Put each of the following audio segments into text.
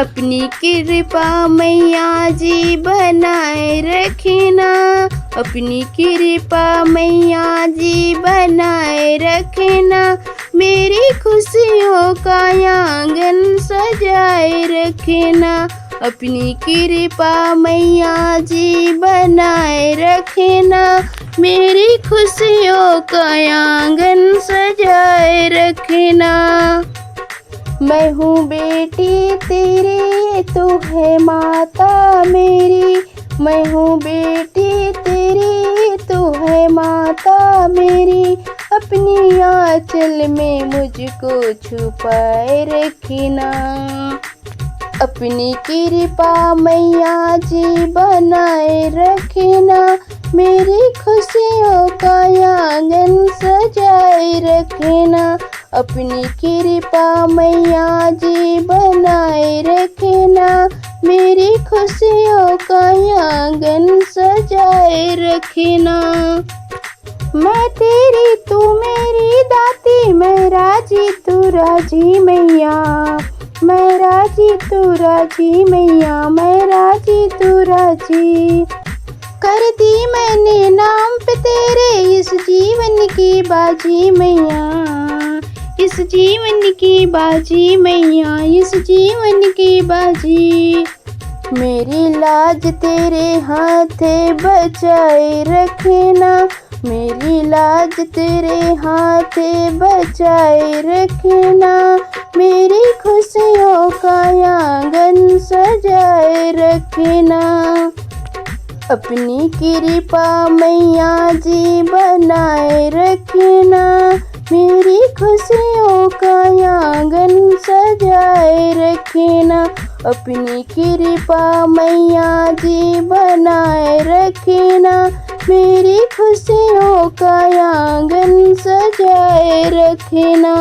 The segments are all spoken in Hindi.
अपनी कृपा मैया जी बनाए रखना, अपनी कृपा मैया जी बनाए रखना। मेरी खुशियों का आंगन सजाए रखना, अपनी कृपा मैया जी बनाए रखना। मेरी खुशियों का आंगन सजाए रखना। मैं हूँ बेटी तेरी, तू है माता मेरी। मैं हूँ बेटी तेरी, तू है माता मेरी। अपनी आंचल में मुझको छुपाए रखना, अपनी कृपा मैया जी बनाए रखना। मेरी खुशियों का आंगन सजाए रखना, अपनी कृपा मैया जी बनाए रखना। मेरी खुशियों का आंगन सजाए रखना। मैं तेरी तू मेरी दाती, मैं राजी तू राजी मैया। मैं राजी तू राजी मैया, मैं राजी तू राजी। कर दी मैंने नाम पे तेरे इस जीवन की बाजी मैया, इस जीवन की बाजी मैया, इस जीवन की बाजी। मेरी लाज तेरे हाथे बचाए रखना, मेरी लाज तेरे हाथे बचाए रखना। मेरी खुशियों का आंगन सजाए रखना, अपनी कृपा मैया जी बनाए रखना। मेरी खुशियों का आंगन सजाए रखना, अपनी कृपा मैया जी बनाए रखना। मेरी खुशियों का आंगन सजाए रखना।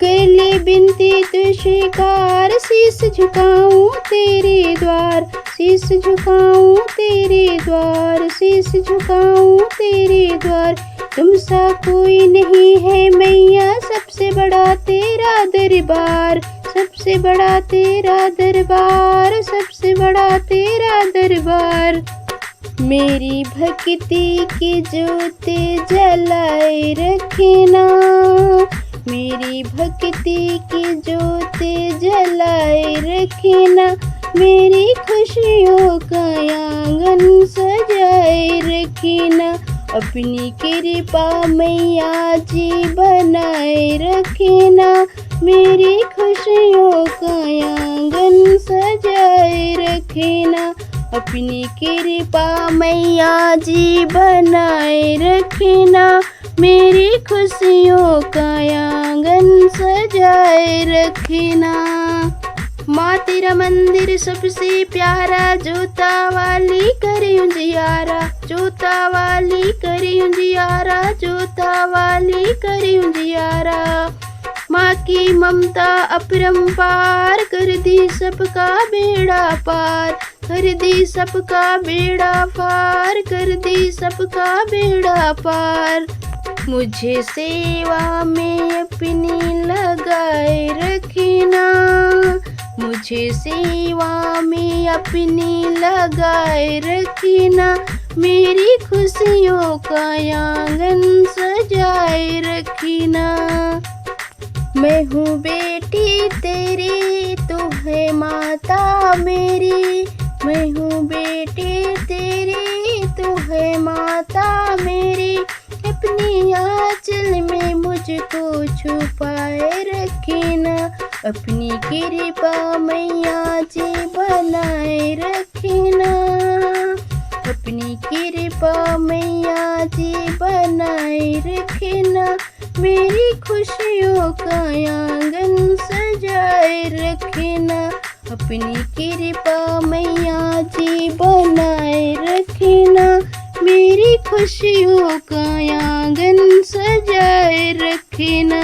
कर ले बिनती तू स्वीकार, शीश झुकाऊं तेरे द्वार, शीश झुकाऊं तेरे द्वार, शीश झुकाऊं तेरे द्वार। तुम सा कोई नहीं है मैया, सबसे बड़ा तेरा दरबार, सबसे बड़ा तेरा दरबार, सबसे बड़ा तेरा दरबार। मेरी भक्ति की ज्योति जलाए रखना, मेरी भक्ति की ज्योति जलाए रखना। मेरी खुशियों का आंगन सजाए रखना, अपनी कृपा मैया जी बनाए रखना। मेरी खुशियों का आंगन सजाए रखना, अपनी कृपा मैया जी बनाए रखना। मेरी खुशियों का आंगन सजाए रखना। माँ तेरा मंदिर सबसे प्यारा, जोता वाली करी उजियारा, जोता वाली करी उजियारा, जोता वाली करी उजियारा। माँ की ममता अपरंपार, कर दी सबका बेड़ा पार, कर दी सबका बेड़ा पार, कर दी सबका बेड़ा पार। मुझे सेवा में अपनी लगाए रखना, मुझे सेवा में अपनी लगाए रखना। मेरी खुशियों का आंगन सजाए रखना। मैं हूँ बेटी तेरी, तू है माता मेरी। मैं हूँ बेटी तेरी, तू है माता मेरी। अपनी आंचल में मुझको छुपाए रखना, अपनी कृपा मैया जी बनाए रखना, अपनी कृपा मैया जी बनाए रखना। मेरी खुशियों का आंगन सजाए रखना, अपनी कृपा मैया जी बनाए रखना। मेरी खुशियों का आंगन सजाए रखना।